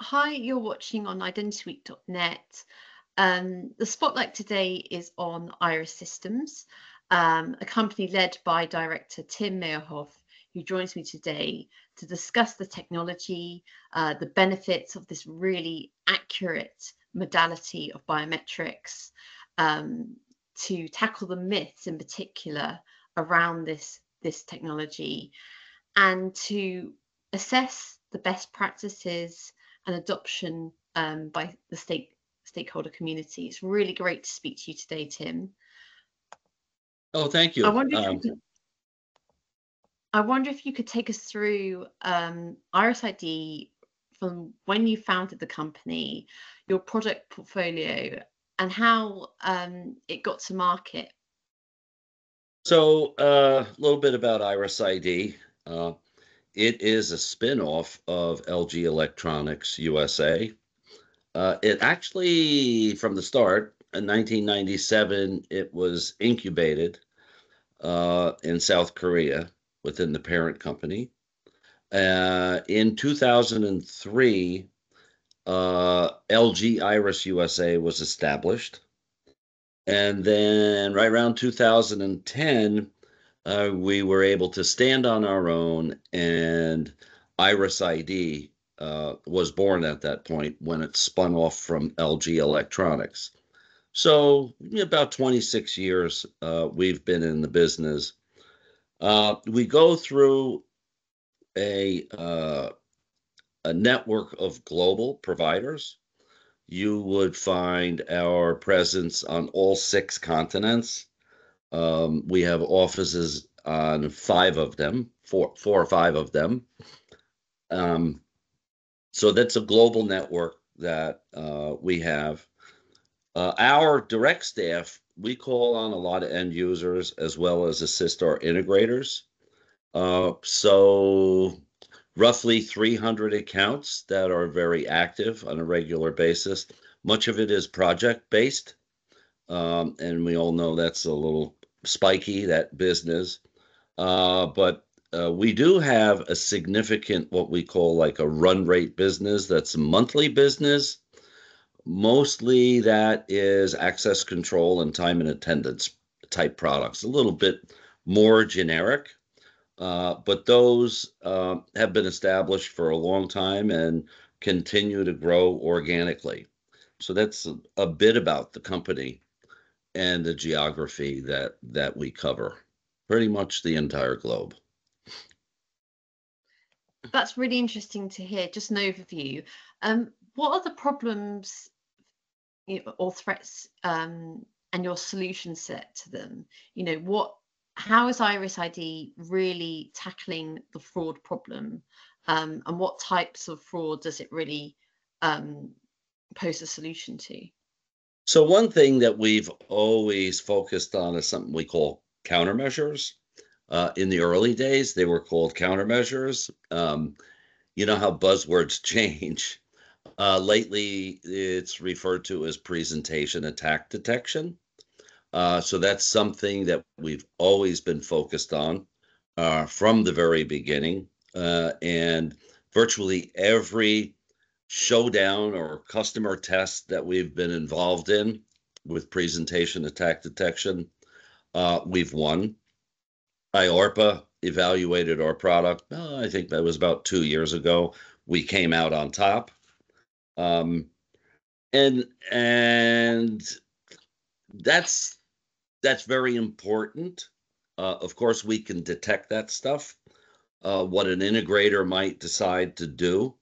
Hi, you're watching on identityweek.net. The spotlight today is on Iris Systems, a company led by director Tim Meyerhoff, who joins me today to discuss the technology, the benefits of this really accurate modality of biometrics, to tackle the myths in particular around this technology, and to assess the best practices and adoption by the stakeholder community. It's really great to speak to you today, Tim. Oh, thank I you. wonder if you could, I wonder if you could take us through Iris ID from when you founded the company, your product portfolio, and how it got to market. So, a little bit about Iris ID. It is a spin-off of LG Electronics USA. It actually, from the start, in 1997, it was incubated in South Korea within the parent company. In 2003, LG Iris USA was established. And then right around 2010, we were able to stand on our own, and Iris ID was born at that point when it spun off from LG Electronics. So about 26 years we've been in the business. We go through a network of global providers. You would find our presence on all 6 continents. We have offices on 5 of them, four or 5 of them. So that's a global network that we have. Our direct staff, we call on a lot of end users as well as assist our integrators. So roughly 300 accounts that are very active on a regular basis. Much of it is project-based, and we all know that's a little spiky, that business. But we do have a significant, what we call like a run rate business, that's a monthly business. Mostly that is access control and time and attendance type products, a little bit more generic. But those have been established for a long time and continue to grow organically. So that's a bit about the company and the geography that we cover, pretty much the entire globe. That's really interesting to hear. Just an overview. What are the problems or threats and your solution set to them? How is Iris ID really tackling the fraud problem, and what types of fraud does it really pose a solution to? So one thing that we've always focused on is something we call countermeasures. In the early days, they were called countermeasures. You know how buzzwords change. Lately, it's referred to as presentation attack detection. So that's something that we've always been focused on from the very beginning. And virtually every showdown or customer test that we've been involved in with presentation attack detection, we've won. IARPA evaluated our product. I think that was about 2 years ago. We came out on top. Um, and that's very important. Of course, we can detect that stuff. What an integrator might decide to do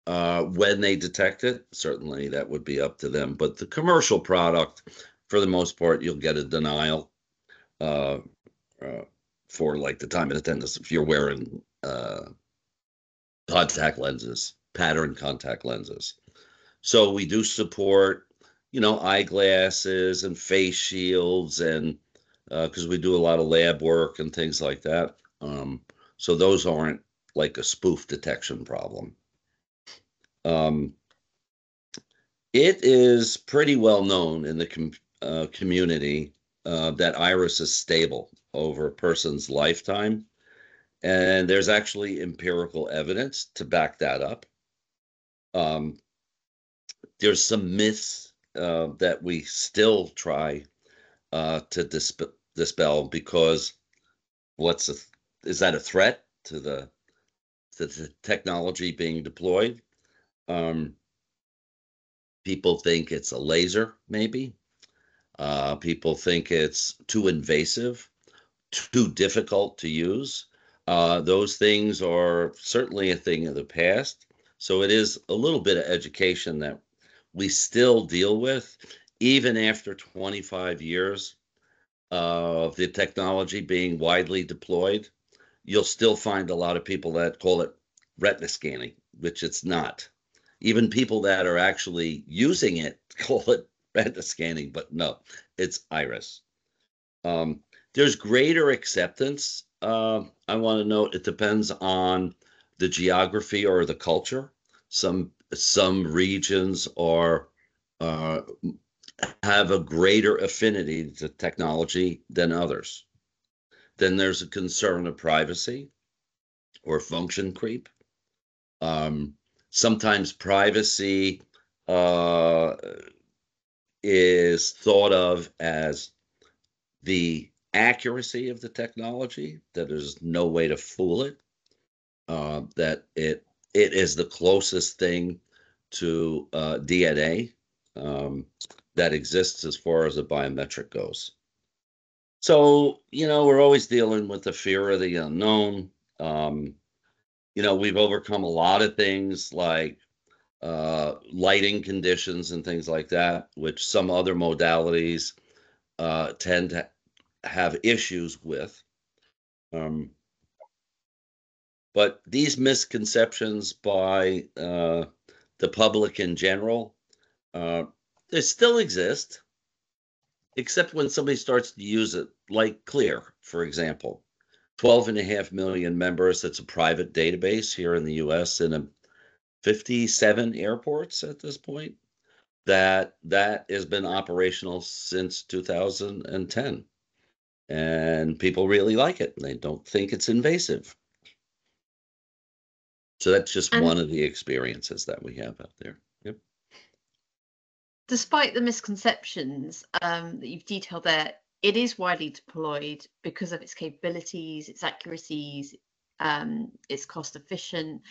when they detect it, certainly that would be up to them. But the commercial product, for the most part, you'll get a denial uh, for like the time and attendance if you're wearing contact lenses, pattern contact lenses. So we do support, eyeglasses and face shields, and because we do a lot of lab work and things like that. So those aren't like a spoof detection problem. It is pretty well known in the community that iris is stable over a person's lifetime, and there's actually empirical evidence to back that up. There's some myths that we still try to dispel because is that a threat to the technology being deployed? People think it's a laser, maybe. People think it's too invasive, too difficult to use. Those things are certainly a thing of the past. So it is a little bit of education that we still deal with, even after 25 years of the technology being widely deployed. You'll still find a lot of people that call it retina scanning, which it's not. Even people that are actually using it call it retina scanning, but no, it's iris. There's greater acceptance. I want to note it depends on the geography or the culture. Some regions are have a greater affinity to technology than others. Then there's a concern of privacy or function creep. Sometimes privacy is thought of as the accuracy of the technology, that there's no way to fool it, that it is the closest thing to DNA that exists as far as a biometric goes. So, we're always dealing with the fear of the unknown. We've overcome a lot of things like lighting conditions and things like that, which some other modalities tend to have issues with. But these misconceptions by the public in general, they still exist, except when somebody starts to use it, like Clear, for example. 12.5 million members. That's a private database here in the US in 57 airports at this point. That has been operational since 2010. And people really like it. They don't think it's invasive. So that's just one of the experiences that we have out there. Yep. Despite the misconceptions that you've detailed there, it is widely deployed because of its capabilities, its accuracies, it's cost efficient.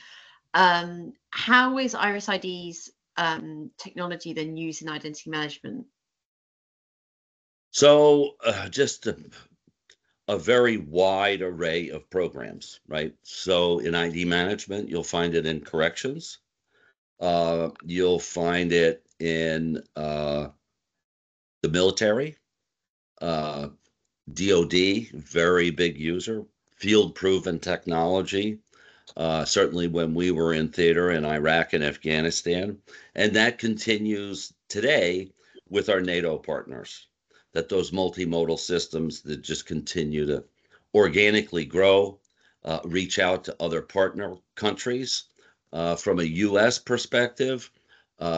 How is Iris ID's technology then used in identity management? So just a very wide array of programs, right? So in ID management, you'll find it in corrections. You'll find it in the military, DOD, very big user, field proven technology. Certainly when we were in theater in Iraq and Afghanistan, and that continues today with our NATO partners, that those multimodal systems that just continue to organically grow, reach out to other partner countries. From a U.S. perspective,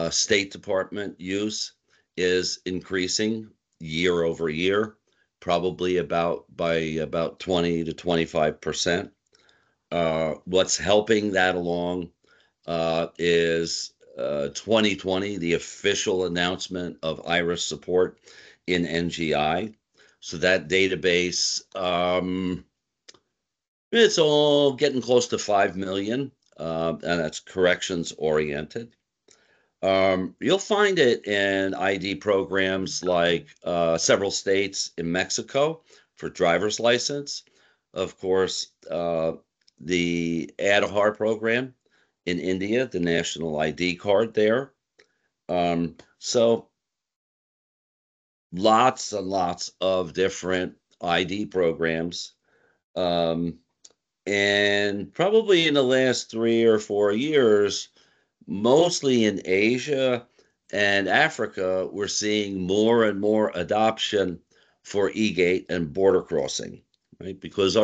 State Department use is increasing year over year, probably by about 20 to 25%. What's helping that along is 2020, the official announcement of IRIS support in NGI. So that database, it's all getting close to 5 million, and that's corrections oriented. You'll find it in ID programs like several states in Mexico for driver's license. Of course, the Aadhaar program in India, the national ID card there. So lots and lots of different ID programs. And probably in the last 3 or 4 years, mostly in Asia and Africa, we're seeing more and more adoption for e-gate and border crossing, right? Because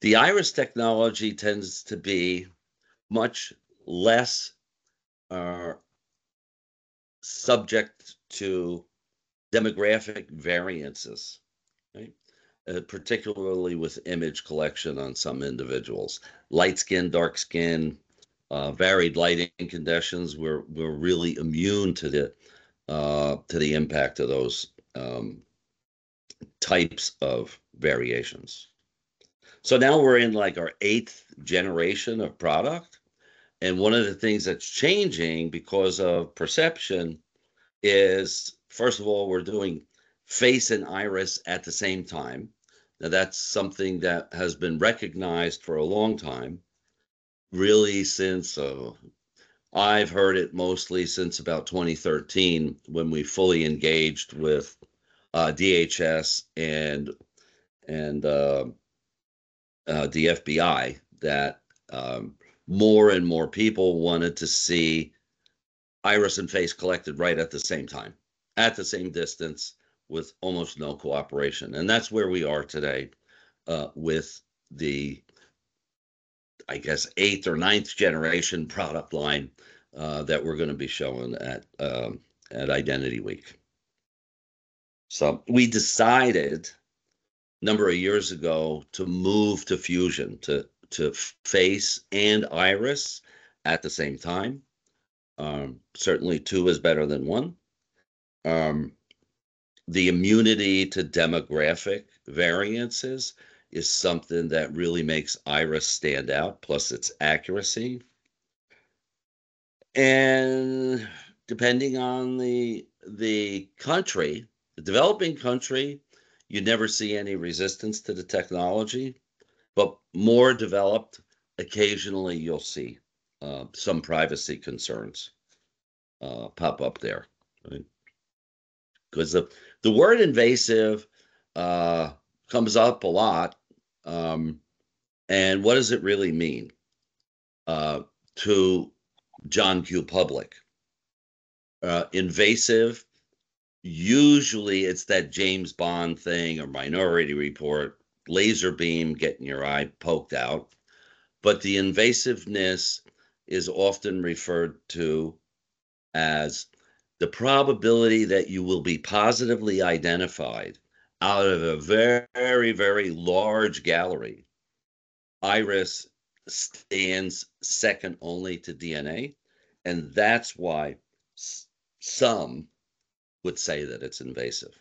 the iris technology tends to be much less subject to demographic variances, right? Particularly with image collection on some individuals, light skin, dark skin, varied lighting conditions, we're really immune to the impact of those types of variations. So now we're in like our 8th generation of product. And one of the things that's changing because of perception is, first of all, we're doing face and iris at the same time. Now, that's something that has been recognized for a long time, really since I've heard it mostly since about 2013 when we fully engaged with DHS and the FBI, that more and more people wanted to see iris and face collected right at the same time, at the same distance, with almost no cooperation. And that's where we are today with the, I guess, 8th or 9th generation product line that we're going to be showing at Identity Week. So we decided a number of years ago to move to fusion, to face and iris at the same time. Certainly 2 is better than 1. The immunity to demographic variances is something that really makes iris stand out, plus its accuracy. And depending on the country, the developing country, you never see any resistance to the technology, but more developed, occasionally you'll see some privacy concerns pop up there, right? Because the word invasive comes up a lot. And what does it really mean to John Q. Public? Invasive, usually it's that James Bond thing or Minority Report, laser beam getting your eye poked out. But the invasiveness is often referred to as the probability that you will be positively identified out of a very, very large gallery. Iris stands second only to DNA, and that's why some would say that it's invasive.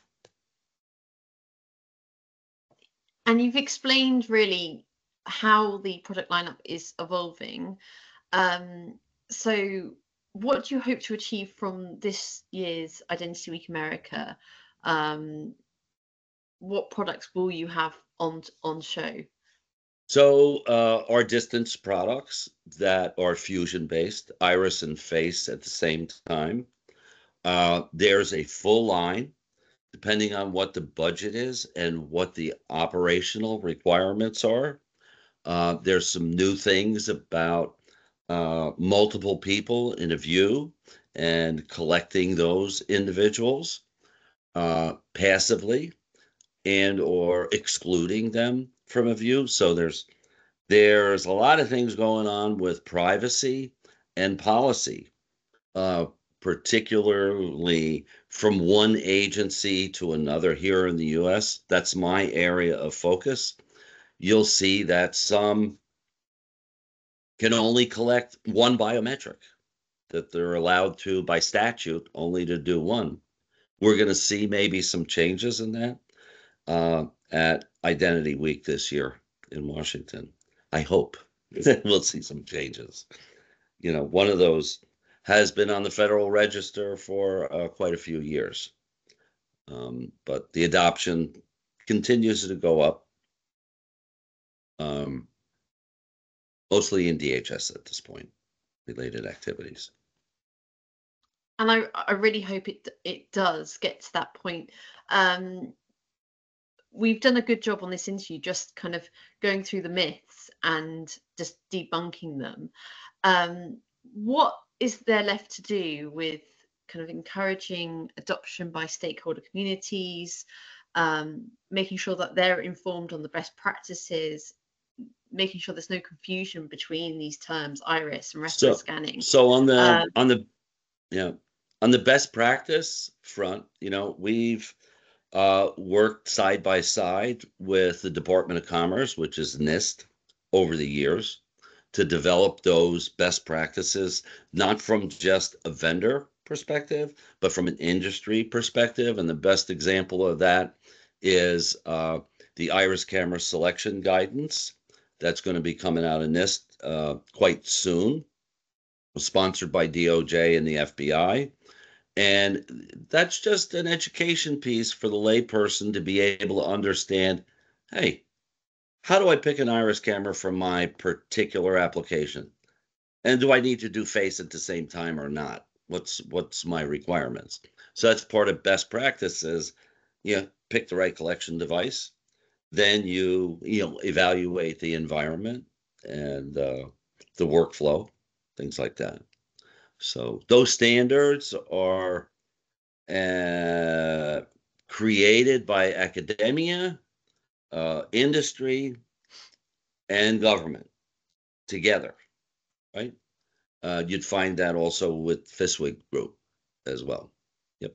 And you've explained really how the product lineup is evolving. So what do you hope to achieve from this year's Identity Week America? What products will you have on show? So our distance products that are fusion based, iris and face at the same time. There's a full line, depending on what the budget is and what the operational requirements are. There's some new things about multiple people in a view and collecting those individuals passively and or excluding them from a view. So there's a lot of things going on with privacy and policy, particularly from one agency to another here in the US. That's my area of focus. You'll see that some can only collect one biometric, that they're allowed to, by statute, only to do one. We're going to see maybe some changes in that at Identity Week this year in Washington. I hope we'll see some changes. You know, one of those has been on the Federal Register for quite a few years, but the adoption continues to go up, mostly in DHS at this point, related activities. And I really hope it does get to that point. We've done a good job on this interview, just kind of going through the myths and just debunking them. What is there left to do with kind of encouraging adoption by stakeholder communities, making sure that they're informed on the best practices, making sure there's no confusion between these terms, iris and retina scanning? So on the best practice front, you know, we've worked side by side with the Department of Commerce, which is NIST, over the years to develop those best practices, not from just a vendor perspective, but from an industry perspective. And the best example of that is the iris camera selection guidance that's going to be coming out in NIST quite soon, sponsored by DOJ and the FBI. And that's just an education piece for the layperson to be able to understand, hey, how do I pick an iris camera for my particular application? And do I need to do face at the same time or not? What's my requirements? So that's part of best practices. Pick the right collection device. Then you evaluate the environment and the workflow, things like that. So those standards are created by academia, industry, and government together, right? You'd find that also with FISWIG Group as well. Yep.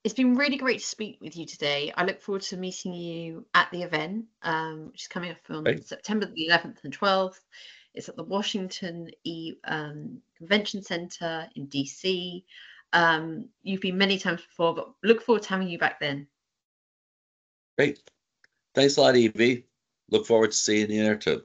It's been really great to speak with you today. I look forward to meeting you at the event, which is coming up on Right. September the 11th and 12th. It's at the Washington Convention Center in DC. You've been many times before, but look forward to having you back then. Great. Thanks a lot, Evie. Look forward to seeing you there too.